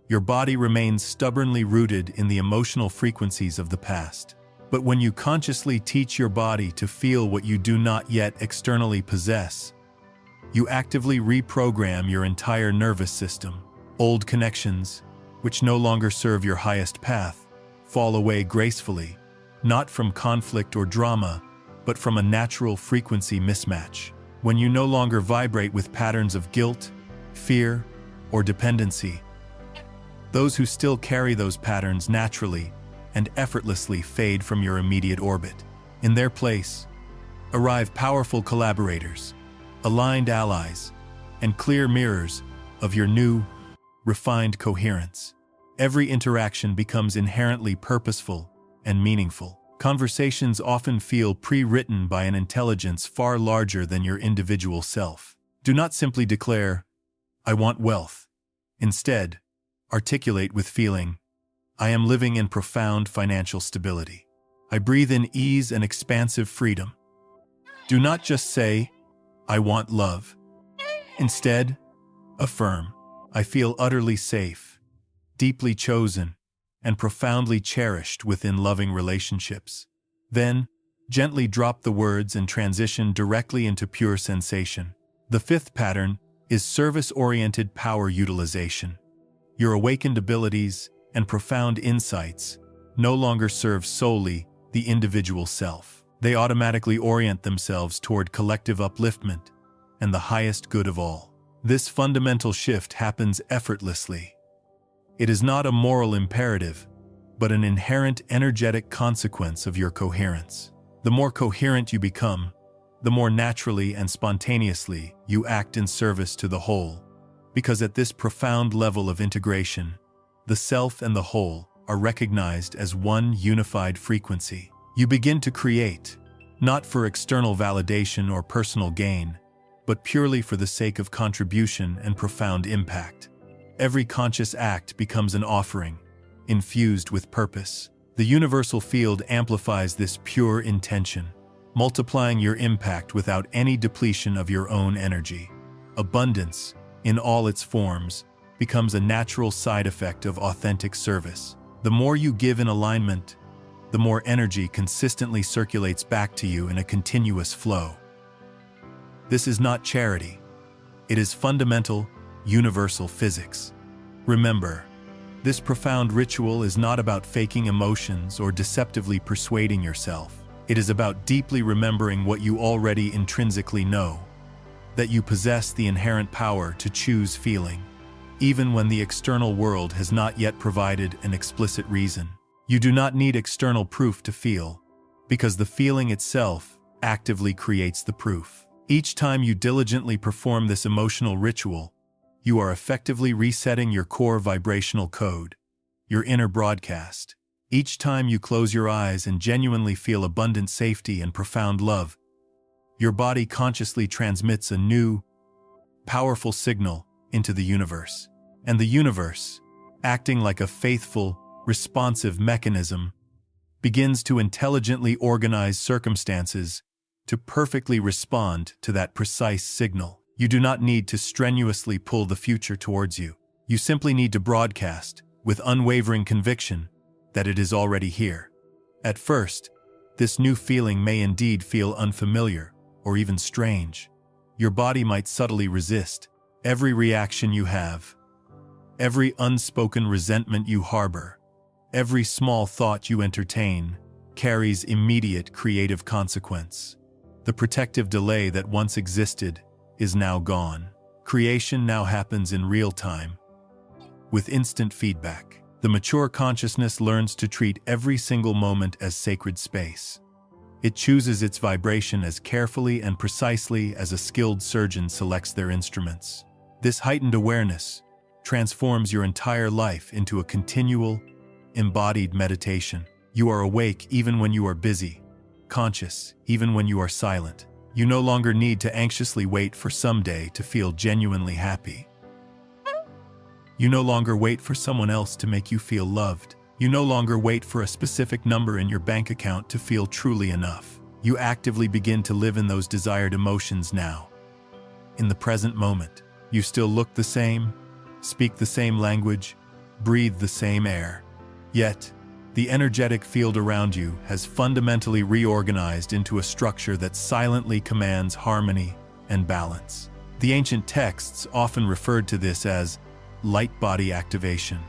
your body remains stubbornly rooted in the emotional frequencies of the past. But when you consciously teach your body to feel what you do not yet externally possess, you actively reprogram your entire nervous system. Old connections, which no longer serve your highest path, fall away gracefully, not from conflict or drama, but from a natural frequency mismatch. When you no longer vibrate with patterns of guilt, fear, or dependency, those who still carry those patterns naturally and effortlessly fade from your immediate orbit. In their place arrive powerful collaborators, aligned allies, and clear mirrors of your new, refined coherence. Every interaction becomes inherently purposeful and meaningful. Conversations often feel pre-written by an intelligence far larger than your individual self. Do not simply declare, "I want wealth." Instead, articulate with feeling, "I am living in profound financial stability. I breathe in ease and expansive freedom." Do not just say, "I want love." Instead, affirm, "I feel utterly safe, deeply chosen, and profoundly cherished within loving relationships." Then, gently drop the words and transition directly into pure sensation. The fifth pattern is service-oriented power utilization. Your awakened abilities and profound insights no longer serve solely the individual self. They automatically orient themselves toward collective upliftment and the highest good of all. This fundamental shift happens effortlessly. It is not a moral imperative, but an inherent energetic consequence of your coherence. The more coherent you become, the more naturally and spontaneously you act in service to the whole, because at this profound level of integration, the self and the whole are recognized as one unified frequency. You begin to create, not for external validation or personal gain, but purely for the sake of contribution and profound impact. Every conscious act becomes an offering, infused with purpose. The universal field amplifies this pure intention, multiplying your impact without any depletion of your own energy. Abundance, in all its forms, becomes a natural side effect of authentic service. The more you give in alignment, the more energy consistently circulates back to you in a continuous flow. This is not charity, It is fundamental, universal physics. Remember, this profound ritual is not about faking emotions or deceptively persuading yourself. It is about deeply remembering what you already intrinsically know, that you possess the inherent power to choose feeling, even when the external world has not yet provided an explicit reason. You do not need external proof to feel, because the feeling itself actively creates the proof. Each time you diligently perform this emotional ritual, you are effectively resetting your core vibrational code, your inner broadcast. Each time you close your eyes and genuinely feel abundant safety and profound love, your body consciously transmits a new, powerful signal into the universe. And the universe, acting like a faithful, responsive mechanism, begins to intelligently organize circumstances to perfectly respond to that precise signal. You do not need to strenuously pull the future towards you. You simply need to broadcast, with unwavering conviction, that it is already here. At first, this new feeling may indeed feel unfamiliar or even strange. Your body might subtly resist. Every reaction you have, every unspoken resentment you harbor, every small thought you entertain, carries immediate creative consequence. The protective delay that once existed is now gone. Creation now happens in real time, with instant feedback. The mature consciousness learns to treat every single moment as sacred space. It chooses its vibration as carefully and precisely as a skilled surgeon selects their instruments. This heightened awareness transforms your entire life into a continual, embodied meditation. You are awake even when you are busy, conscious even when you are silent. You no longer need to anxiously wait for someday to feel genuinely happy. You no longer wait for someone else to make you feel loved. You no longer wait for a specific number in your bank account to feel truly enough. You actively begin to live in those desired emotions now. In the present moment, you still look the same, speak the same language, breathe the same air. Yet, the energetic field around you has fundamentally reorganized into a structure that silently commands harmony and balance. The ancient texts often referred to this as light body activation,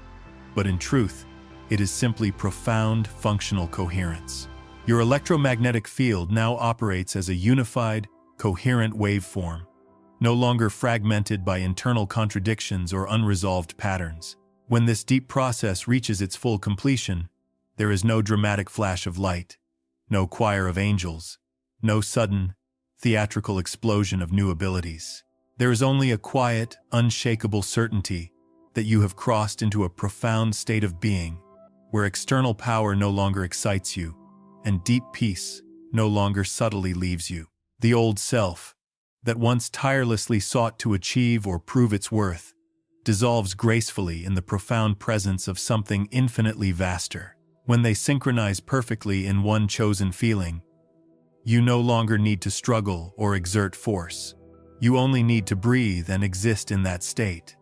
but in truth, it is simply profound functional coherence. Your electromagnetic field now operates as a unified, coherent waveform, no longer fragmented by internal contradictions or unresolved patterns. When this deep process reaches its full completion, there is no dramatic flash of light, no choir of angels, no sudden, theatrical explosion of new abilities. There is only a quiet, unshakable certainty that you have crossed into a profound state of being, where external power no longer excites you, and deep peace no longer subtly leaves you. The old self, that once tirelessly sought to achieve or prove its worth, dissolves gracefully in the profound presence of something infinitely vaster. When they synchronize perfectly in one chosen feeling, you no longer need to struggle or exert force. You only need to breathe and exist in that state,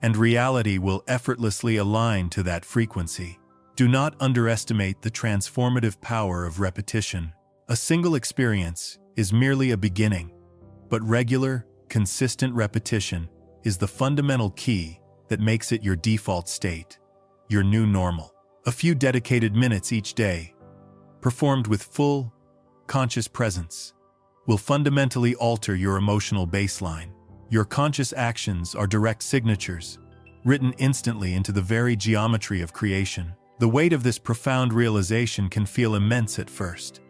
and reality will effortlessly align to that frequency. Do not underestimate the transformative power of repetition. A single experience is merely a beginning, but regular, consistent repetition is the fundamental key that makes it your default state, your new normal. A few dedicated minutes each day, performed with full, conscious presence, will fundamentally alter your emotional baseline. Your conscious actions are direct signatures, written instantly into the very geometry of creation. The weight of this profound realization can feel immense at first,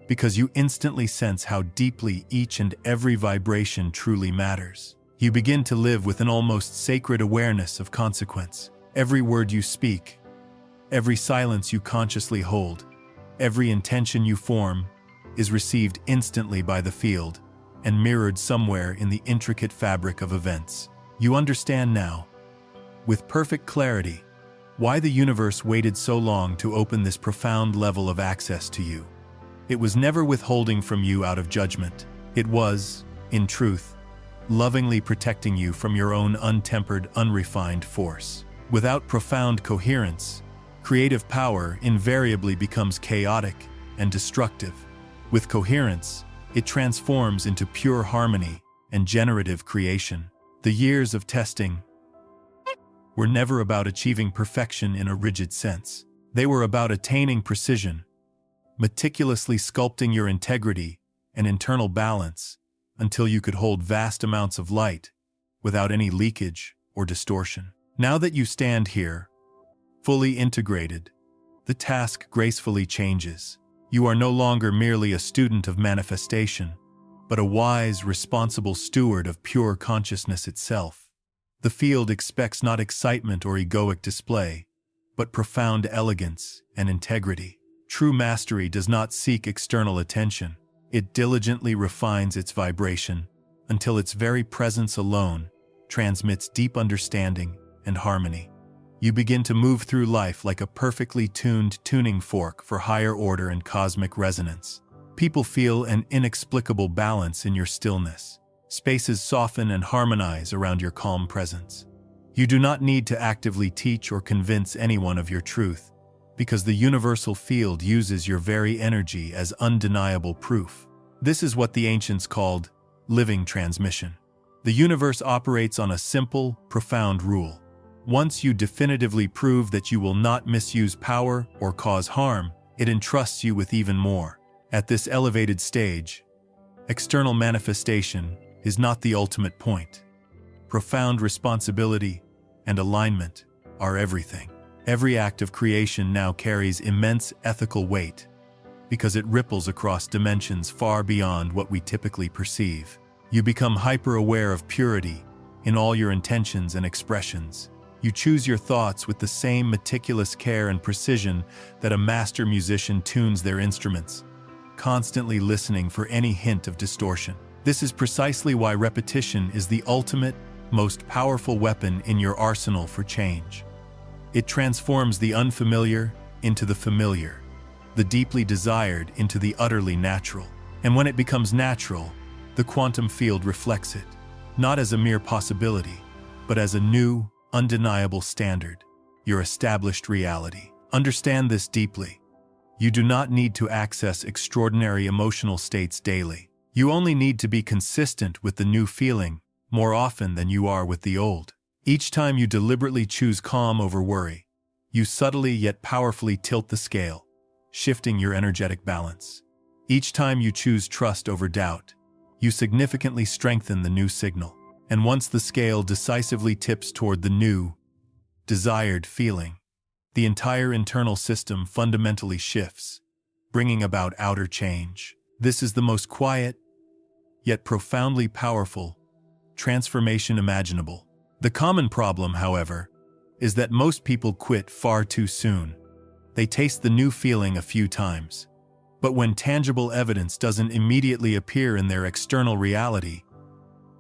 because you instantly sense how deeply each and every vibration truly matters. You begin to live with an almost sacred awareness of consequence. Every word you speak, every silence you consciously hold, every intention you form, is received instantly by the field and mirrored somewhere in the intricate fabric of events. You understand now, with perfect clarity, why the universe waited so long to open this profound level of access to you. It was never withholding from you out of judgment. It was, in truth, lovingly protecting you from your own untempered, unrefined force. Without profound coherence, creative power invariably becomes chaotic and destructive. With coherence, it transforms into pure harmony and generative creation. The years of testing were never about achieving perfection in a rigid sense. They were about attaining precision, meticulously sculpting your integrity and internal balance until you could hold vast amounts of light without any leakage or distortion. Now that you stand here, fully integrated, the task gracefully changes. You are no longer merely a student of manifestation, but a wise, responsible steward of pure consciousness itself. The field expects not excitement or egoic display, but profound elegance and integrity. True mastery does not seek external attention. It diligently refines its vibration until its very presence alone transmits deep understanding and harmony. You begin to move through life like a perfectly tuned tuning fork for higher order and cosmic resonance. People feel an inexplicable balance in your stillness. Spaces soften and harmonize around your calm presence. You do not need to actively teach or convince anyone of your truth, because the universal field uses your very energy as undeniable proof. This is what the ancients called living transmission. The universe operates on a simple, profound rule. Once you definitively prove that you will not misuse power or cause harm, it entrusts you with even more. At this elevated stage, external manifestation is not the ultimate point. Profound responsibility and alignment are everything. Every act of creation now carries immense ethical weight because it ripples across dimensions far beyond what we typically perceive. You become hyper-aware of purity in all your intentions and expressions. You choose your thoughts with the same meticulous care and precision that a master musician tunes their instruments, constantly listening for any hint of distortion. This is precisely why repetition is the ultimate, most powerful weapon in your arsenal for change. It transforms the unfamiliar into the familiar, the deeply desired into the utterly natural. And when it becomes natural, the quantum field reflects it, not as a mere possibility, but as a new, undeniable standard, your established reality. Understand this deeply. You do not need to access extraordinary emotional states daily. You only need to be consistent with the new feeling more often than you are with the old. Each time you deliberately choose calm over worry, you subtly yet powerfully tilt the scale, shifting your energetic balance. Each time you choose trust over doubt, you significantly strengthen the new signal. And once the scale decisively tips toward the new, desired feeling, the entire internal system fundamentally shifts, bringing about outer change. This is the most quiet, yet profoundly powerful, transformation imaginable. The common problem, however, is that most people quit far too soon. They taste the new feeling a few times, but when tangible evidence doesn't immediately appear in their external reality,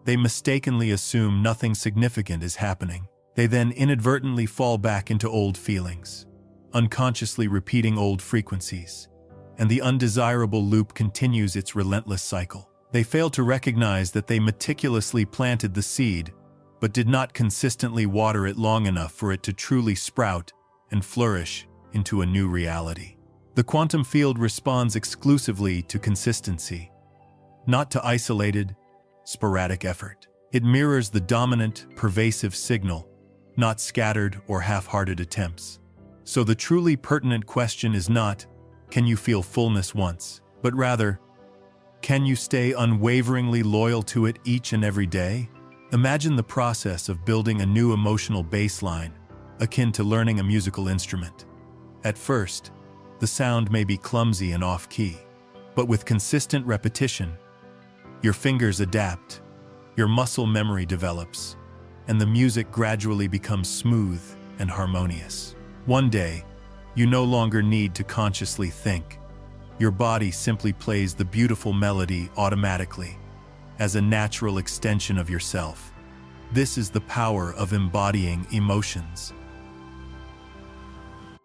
they mistakenly assume nothing significant is happening. They then inadvertently fall back into old feelings, unconsciously repeating old frequencies, and the undesirable loop continues its relentless cycle. They fail to recognize that they meticulously planted the seed, but did not consistently water it long enough for it to truly sprout and flourish into a new reality. The quantum field responds exclusively to consistency, not to isolated, sporadic effort. It mirrors the dominant, pervasive signal, not scattered or half-hearted attempts. So the truly pertinent question is not, can you feel fullness once, but rather, can you stay unwaveringly loyal to it each and every day? Imagine the process of building a new emotional baseline, akin to learning a musical instrument. At first, the sound may be clumsy and off-key, but with consistent repetition, your fingers adapt, your muscle memory develops, and the music gradually becomes smooth and harmonious. One day, you no longer need to consciously think. Your body simply plays the beautiful melody automatically, as a natural extension of yourself. This is the power of embodying emotions.